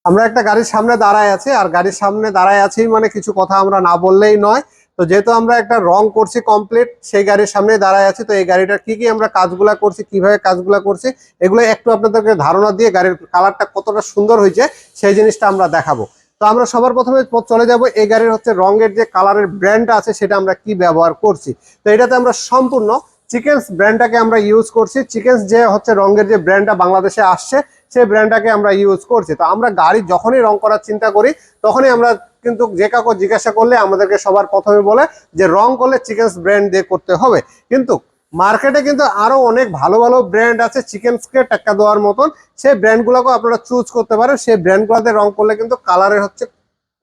আমরা একটা গাড়ির সামনে দাঁড়ায় আছি, আর গাড়ির সামনে দাঁড়ায় আছি মানে কিছু কথা আমরা না বললেই নয়। তো যেহেতু আমরা একটা রং করছি কমপ্লিট, সেই গাড়ির সামনে দাঁড়ায় আছি, তো এই গাড়িটার কি কি আমরা কাজগুলা করছি, কিভাবে কাজগুলা করছি, এগুলো একটু আপনাদেরকে ধারণা দিয়ে গাড়ির কালারটা কতটা সুন্দর হয়েছে সেই জিনিসটা আমরা দেখাবো। তো আমরা সবার প্রথমে চলে যাব এই গাড়ির হচ্ছে রঙের যে কালারের ব্র্যান্ড আছে সেটা আমরা কি ব্যবহার করছি। তো এটাতে আমরা সম্পূর্ণ চিকেন্স ব্র্যান্ডটাকে আমরা ইউজ করছি। চিকেন্স যে হচ্ছে রঙের যে ব্র্যান্ডটা বাংলাদেশে আসছে সেই ব্র্যান্ডটাকে আমরা ইউজ করছি। তো আমরা গাড়ি যখনই রং করার চিন্তা করি তখনই আমরা কিন্তু যে কাউকে জিজ্ঞাসা করলে আমাদেরকে সবার প্রথমে বলে যে রং করলে চিকেন্স ব্র্যান্ড দিয়ে করতে হবে। কিন্তু মার্কেটে কিন্তু আরো অনেক ভালো ভালো ব্র্যান্ড আছে চিকেনসকে টেক্কা দেওয়ার মতন, সেই ব্র্যান্ডগুলোকে আপনারা চুজ করতে পারেন। সেই ব্র্যান্ডগুলোতে রং করলে কিন্তু কালারের হচ্ছে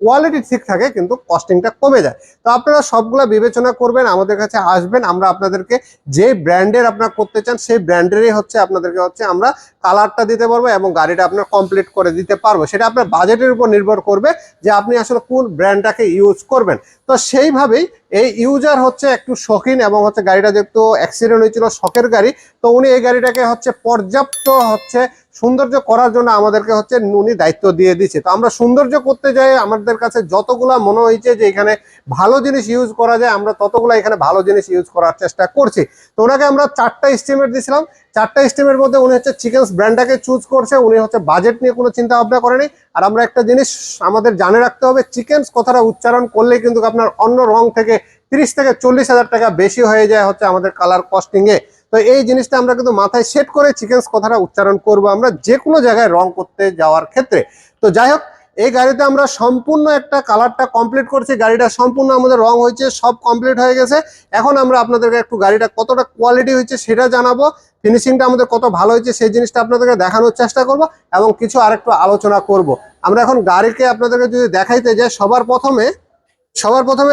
কোয়ালিটি ঠিক থাকে কিন্তু কস্টিংটা কমে যায়। তো আপনারা সবগুলা বিবেচনা করবেন, আমাদের কাছে আসবেন, আমরা আপনাদেরকে যে ব্র্যান্ডের আপনারা করতে চান সেই ব্র্যান্ডেরই হচ্ছে আপনাদেরকে হচ্ছে আমরা কালারটা দিতে পারবো এবং গাড়িটা আপনার কমপ্লিট করে দিতে পারবো। সেটা আপনার বাজেটের উপর নির্ভর করবে যে আপনি আসলে কোন ব্র্যান্ডটাকে ইউজ করবেন। তো সেইভাবেই এই ইউজার হচ্ছে একটু শৌখিন এবং হচ্ছে গাড়িটা যেহেতু অ্যাক্সিডেন্ট হয়েছিল শখের গাড়ি, তো উনি এই গাড়িটাকে হচ্ছে পর্যাপ্ত হচ্ছে সৌন্দর্য করার জন্য আমাদেরকে হচ্ছে উনি দায়িত্ব দিয়ে দিচ্ছে। তো আমরা সৌন্দর্য করতে যাই, আমাদের কাছে যতগুলা মনে হয়েছে যে এখানে ভালো জিনিস ইউজ করা যায় আমরা ততগুলা এখানে ভালো জিনিস ইউজ করার চেষ্টা করছি। তো ওনাকে আমরা 4টা এস্টিমেট দিয়েছিলাম, 4টা এস্টিমের মধ্যে উনি হচ্ছে চিকেন্স ব্র্যান্ডটাকে চুজ করছে। উনি হচ্ছে বাজেট নিয়ে কোনো চিন্তা ভাবনা করেনি। আর আমরা একটা জিনিস আমাদের জানে রাখতে হবে, চিকেন্স কথাটা উচ্চারণ করলেই কিন্তু আপনার অন্য রং থেকে 30 থেকে 40 হাজার টাকা বেশি হয়ে যায় হচ্ছে আমাদের কালার কস্টিং এ। তো এই জিনিসটা আমরা কিন্তু মাথায় সেট করে চিকেন্স কথাটা উচ্চারণ করব আমরা যে কোনো জায়গায় রং করতে যাওয়ার ক্ষেত্রে। তো যাই হোক, এই গাড়িতে আমরা সম্পূর্ণ একটা কালারটা কমপ্লিট করছি, গাড়িটা সম্পূর্ণ আমাদের রং হয়েছে, সব কমপ্লিট হয়ে গেছে। এখন আমরা আপনাদেরকে একটু গাড়িটা কতটা কোয়ালিটি হয়েছে সেটা জানাবো, ফিনিশিংটা আমাদের কত ভালো হয়েছে সেই জিনিসটা আপনাদেরকে দেখানোর চেষ্টা করব এবং কিছু আরেকটু আলোচনা করব। আমরা এখন গাড়িকে আপনাদেরকে যদি দেখাইতে যাই, সবার প্রথমে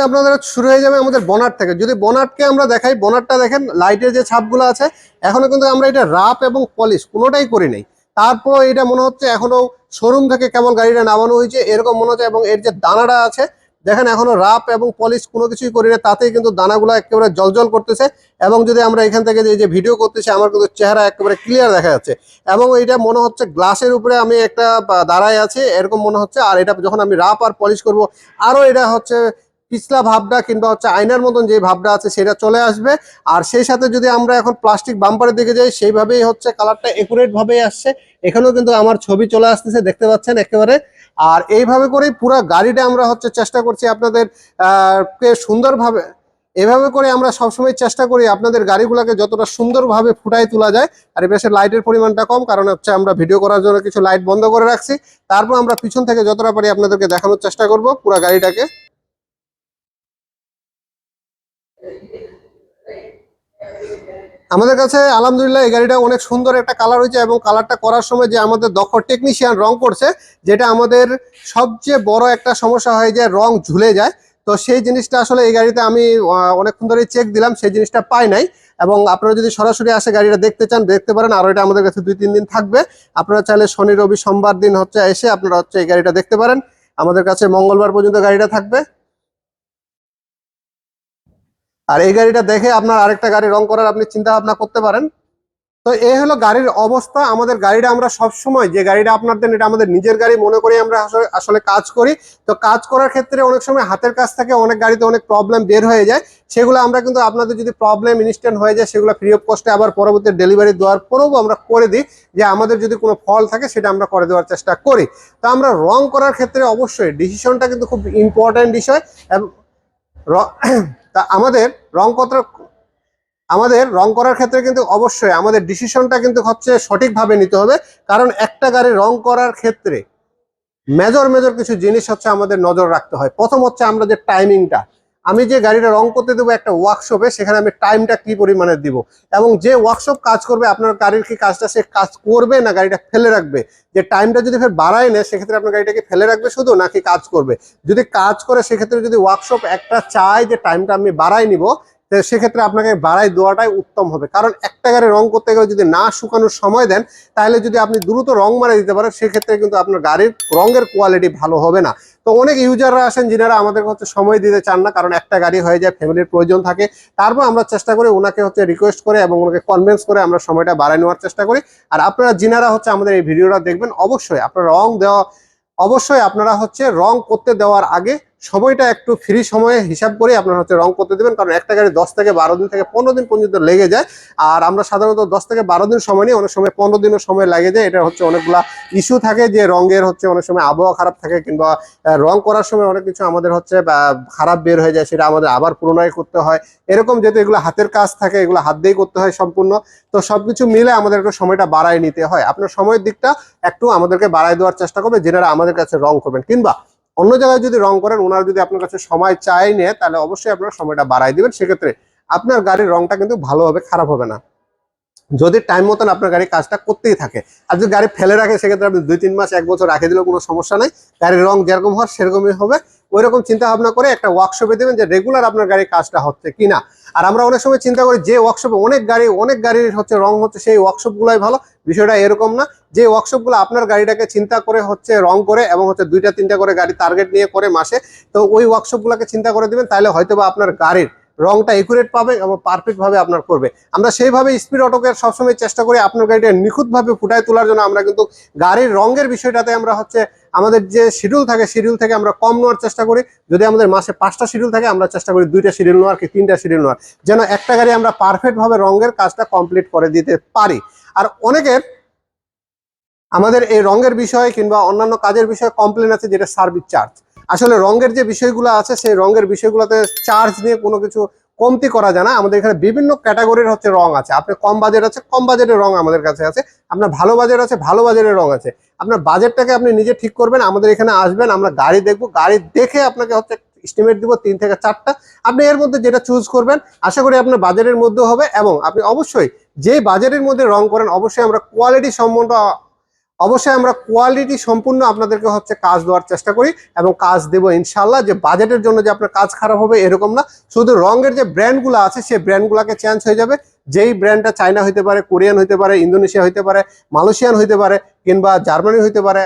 আপনাদের শুরু হয়ে যাবে আমাদের বনাট থেকে। যদি বনাটকে আমরা দেখাই, বনাটটা দেখেন লাইটের যে ছাপগুলো আছে, এখনো কিন্তু আমরা এটা রাপ এবং পলিশ কোনোটাই করি নাই। তারপর এটা মনে হচ্ছে এখনো শোরুম থেকে কেবল গাড়িটা নামানো হয়েছে এরকম মনে হচ্ছে। এবং এর যে দানাটা আছে দেখেন এখনো রাপ এবং পলিশ কোনো কিছুই করি না, তাতেই কিন্তু দানাগুলো একেবারে জলজল করতেছে। এবং যদি আমরা এখান থেকে যে ভিডিও করতেছি আমার কিন্তু চেহারা একেবারে ক্লিয়ার দেখা যাচ্ছে। এবং এটা মনে হচ্ছে গ্লাসের উপরে আমি একটা দাঁড়ায় আছি এরকম মনে হচ্ছে। আর এটা যখন আমি রাপ আর পলিশ করব আরো এটা হচ্ছে পিছলা ভাবটা কিংবা হচ্ছে আয়নার মতন যে ভাবটা আছে সেটা চলে আসবে। আর সেই সাথে যদি আমরা এখন প্লাস্টিক বাম্পারের দিকে যাই, সেইভাবেই হচ্ছে কালারটা একুরেট ভাবেই আসছে। এখানেও কিন্তু আমার ছবি চলে আসতেছে, দেখতে পাচ্ছেন একেবারে। আর এইভাবে করেই পুরো গাড়িটা আমরা হচ্ছে চেষ্টা করছি আপনাদের কে সুন্দরভাবে, এভাবে করে আমরা সবসময় চেষ্টা করি আপনাদের গাড়িগুলোকে যতটা সুন্দরভাবে ফুটাই তোলা যায়। আর এই পাশে লাইটের পরিমাণটা কম, কারণ হচ্ছে আমরা ভিডিও করার জন্য কিছু লাইট বন্ধ করে রাখছি। তারপর আমরা পিছন থেকে যতটা পারি আপনাদেরকে দেখানোর চেষ্টা করব পুরো গাড়িটাকে। আমাদের কাছে আলহামদুলিল্লাহ এই গাড়িটা অনেক সুন্দর একটা কালার হয়েছে এবং কালারটা করার সময় যে আমাদের দক্ষ টেকনিশিয়ান রং করছে, যেটা আমাদের সবচেয়ে বড় একটা সমস্যা হয় যে রং ঝুলে যায়। তো সেই জিনিসটা আসলে এই গাড়িতে আমি অনেকক্ষণ ধরে চেক দিলাম, সেই জিনিসটা পাই নাই। এবং আপনারা যদি সরাসরি আসে গাড়িটা দেখতে চান দেখতে পারেন, আর এটা আমাদের কাছে 2-3 দিন থাকবে। আপনারা চাইলে শনি রবি সোমবার দিন হচ্ছে এসে আপনারা হচ্ছে এই গাড়িটা দেখতে পারেন। আমাদের কাছে মঙ্গলবার পর্যন্ত গাড়িটা থাকবে। আর এই গাড়িটা দেখে আপনার আরেকটা গাড়ি রং করার আপনি চিন্তা ভাবনা করতে পারেন। তো এই হলো গাড়ির অবস্থা। আমাদের গাড়িটা আমরা সব সময় যে গাড়িটা আপনার দেন এটা আমাদের নিজের গাড়ি মনে করে আমরা আসলে কাজ করি। তো কাজ করার ক্ষেত্রে অনেক সময় হাতের কাছ থেকে অনেক গাড়িতে অনেক প্রবলেম বের হয়ে যায়, সেগুলো আমরা কিন্তু আপনাদের যদি প্রবলেম ইনস্ট্যান্ট হয়ে যায় সেগুলো ফ্রি অফ কস্টে আবার পরবর্তী ডেলিভারি দেওয়ার পরেও আমরা করে দিই, যে আমাদের যদি কোনো ফল থাকে সেটা আমরা করে দেওয়ার চেষ্টা করি। তো আমরা রং করার ক্ষেত্রে অবশ্যই ডিসিশনটা কিন্তু খুব ইম্পর্টেন্ট বিষয়। তা আমাদের রং করার ক্ষেত্রে কিন্তু অবশ্যই আমাদের ডিসিশনটা কিন্তু হচ্ছে সঠিকভাবে নিতে হবে। কারণ একটা গাড়ি রং করার ক্ষেত্রে মেজর মেজর কিছু জিনিস হচ্ছে আমাদের নজর রাখতে হয়। প্রথম হচ্ছে আমরা যে টাইমিংটা, আমি যে গাড়িটা রং করতে দেবো একটা ওয়ার্কশপে, সেখানে আমি টাইমটা কি পরিমাণে দিব। এবং যে ওয়ার্কশপ কাজ করবে আপনার গাড়ির কি কাজটা সে কাজ করবে না গাড়িটা ফেলে রাখবে। যে টাইমটা যদি ফের বাড়ায় নেয় সেক্ষেত্রে আপনার গাড়িটাকে ফেলে রাখবে শুধু, নাকি কাজ করবে। যদি কাজ করে সেক্ষেত্রে যদি ওয়ার্কশপ একটা চায় যে টাইমটা আমি বাড়াই নিব, সেক্ষেত্রে আপনাকে বাড়াই দেওয়াটাই উত্তম হবে। কারণ একটা গাড়ি রং করতে গেলে যদি না শুকানোর সময় দেন, তাহলে যদি আপনি দ্রুত রং মারা দিতে পারেন সেক্ষেত্রে কিন্তু আপনার গাড়ির রঙের কোয়ালিটি ভালো হবে না। তো অনেক ইউজাররা আসেন যিনারা আমাদের হচ্ছে সময় দিতে চান না, কারণ একটা গাড়ি হয়ে যায়, ফ্যামিলির প্রয়োজন থাকে। তারপর আমরা চেষ্টা করি ওনাকে হচ্ছে রিকোয়েস্ট করে এবং ওনাকে কনভিন্স করে আমরা সময়টা বাড়ায় নেওয়ার চেষ্টা করি। আর আপনারা যিনারা হচ্ছে আমাদের এই ভিডিওটা দেখবেন অবশ্যই আপনারা রং দেওয়া অবশ্যই আপনারা হচ্ছে রং করতে দেওয়ার আগে সময়টা একটু ফ্রি সময়ে হিসাব করে আপনারা হচ্ছে রং করতে দেবেন, কারণ একটা গাড়ি 10 থেকে 12 দিন থেকে 15 দিন পর্যন্ত লেগে যায়। আর আমরা সাধারণত 10 থেকে 12 দিন সময় নিই, অনেক সময় 15 দিনও সময় লাগে যায়। এটা হচ্ছে অনেকগুলা ইস্যু থাকে যে রঙের হচ্ছে অনেক সময় আবহাওয়া খারাপ থাকে, কিংবা রং করার সময় অনেক কিছু আমাদের হচ্ছে খারাপ বের হয়ে যায়, সেটা আমাদের আবার পুনরায় করতে হয়। এরকম যেহেতু এগুলো হাতের কাজ থাকে, এগুলো হাত দিয়েই করতে হয় সম্পূর্ণ। তো সবকিছু মিলে আমাদের একটু সময়টা বাড়ায় নিতে হয়। আপনার সময়ের দিকটা একটু আমাদেরকে বাড়ায় দেওয়ার চেষ্টা করবে, যেনারা আমাদের কাছে রং করবেন, কিংবা অন্য জায়গায় যদি রং করেন, ওনারা যদি আপনার কাছে সময় চাই নেয়, তাহলে অবশ্যই আপনারা সময়টা বাড়ায় দিবেন। সেক্ষেত্রে আপনার গাড়ির রংটা কিন্তু ভালোভাবে খারাপ হবে না, যদি টাইম মতন আপনার গাড়ি কাজটা করতেই থাকে। আর যদি গাড়ি ফেলে রাখে, সেক্ষেত্রে আপনি 2-3 মাস 1 বছর রাখে দিলেও কোনো সমস্যা নাই, গাড়ির রং যেরকম হওয়ার সেরকমই হবে। ওইরকম চিন্তা ভাবনা করে একটা ওয়ার্কশপে দেবেন যে রেগুলার আপনার গাড়ির কাজটা হচ্ছে কিনা। আর আমরা অনেক সময় চিন্তা করি যে ওয়ার্কশপে অনেক গাড়ির হচ্ছে রং হচ্ছে, সেই ওয়ার্কশপগুলোই ভালো। বিষয়টা এরকম না, যে ওয়ার্কশপগুলো আপনার গাড়িটাকে চিন্তা করে হচ্ছে রং করে, এবং হচ্ছে 2টা-3টা করে গাড়ি টার্গেট নিয়ে করে মাসে, তো ওই ওয়ার্কশপগুলোকে চিন্তা করে দিবেন, তাহলে হয়তো বা আপনার গাড়ির রংটা একুরেট পাবে এবং পারফেক্ট ভাবে আপনার করবে। আমরা সেইভাবে স্পিড অটোকে সবসময় চেষ্টা করি আপনার গাড়িটা নিখুঁতভাবে ফুটায় তোলার জন্য। আমরা কিন্তু গাড়ির রঙের বিষয়টাতে আমরা হচ্ছে আমাদের যে শিডিউল থাকে, শিডিউল থেকে আমরা কম নেওয়ার চেষ্টা করি। যদি আমাদের মাসে 5টা শিডিউল থাকে, আমরা চেষ্টা করি 2টা শিডিউল নেওয়ার কি 3টা শিডিউল নেওয়ার, যেন একটা গাড়ি আমরা পারফেক্ট ভাবে রঙের কাজটা কমপ্লিট করে দিতে পারি। আর অনেকের আমাদের এই রঙের বিষয়ে কিংবা অন্যান্য কাজের বিষয়ে কমপ্লেন আছে, যেটা সার্ভিস চার্জ। আসলে রঙের যে বিষয়গুলো আছে, সেই রঙের বিষয়গুলোতে চার্জ নিয়ে কোনো কিছু কমতি করা যায় না। আমাদের এখানে বিভিন্ন ক্যাটাগরির হচ্ছে রং আছে। আপনার কম বাজেট আছে, কম বাজেটের রং আমাদের কাছে আছে। আপনার ভালো বাজেট আছে, ভালো বাজেটের রং আছে। আপনার বাজেটটাকে আপনি নিজে ঠিক করবেন, আমাদের এখানে আসবেন, আমরা গাড়ি দেখবো, গাড়ি দেখে আপনাকে হচ্ছে এস্টিমেট দিব 3 থেকে 4টা। আপনি এর মধ্যে যেটা চুজ করবেন, আশা করি আপনার বাজেটের মধ্যে হবে। এবং আপনি অবশ্যই যে বাজেটের মধ্যে রং করেন, অবশ্যই আমরা কোয়ালিটি সম্পূর্ণ আপনাদেরকে হচ্ছে কাজ দেওয়ার চেষ্টা করি, এবং কাজ দেবো ইনশাল্লাহ। যে বাজেটের জন্য যে আপনার কাজ খারাপ হবে এরকম না। শুধু রঙের যে ব্র্যান্ডগুলো আছে, সেই ব্র্যান্ডগুলোকে চেঞ্জ হয়ে যাবে। যেই ব্র্যান্ডটা চায়না হইতে পারে, কোরিয়ান হইতে পারে, ইন্দোনেশিয়া হইতে পারে, মালয়েশিয়ান হইতে পারে, কিংবা জার্মানি হইতে পারে,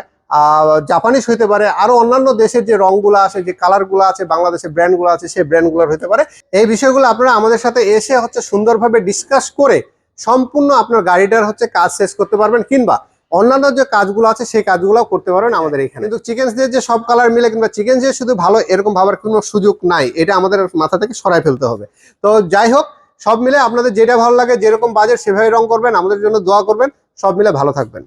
জাপানিজ হইতে পারে, আরো অন্যান্য দেশের যে রংগুলো আছে, যে কালারগুলো আছে, বাংলাদেশের ব্র্যান্ডগুলো আছে, সেই ব্র্যান্ডগুলোর হইতে পারে। এই বিষয়গুলো আপনারা আমাদের সাথে এসে হচ্ছে সুন্দরভাবে ডিসকাস করে সম্পূর্ণ আপনার গাড়িটার হচ্ছে কাজ শেষ করতে পারবেন, কিংবা অন্যান্য যে কাজগুলো আছে সেই কাজগুলো করতে পারবেন আমাদের এখানে। কিন্তু চিকেন দিয়ে যে সব কালার মিলে, কিংবা চিকেন দিয়ে শুধু ভালো, এরকম ভাবার কোনো সুযোগ নাই। এটা আমাদের মাথা থেকে সরাই ফেলতে হবে। তো যাই হোক, সব মিলে আপনাদের যেটা ভালো লাগে, যেরকম বাজেট সেভাবে রং করবেন, আমাদের জন্য দোয়া করবেন। সব মিলে ভালো থাকবেন।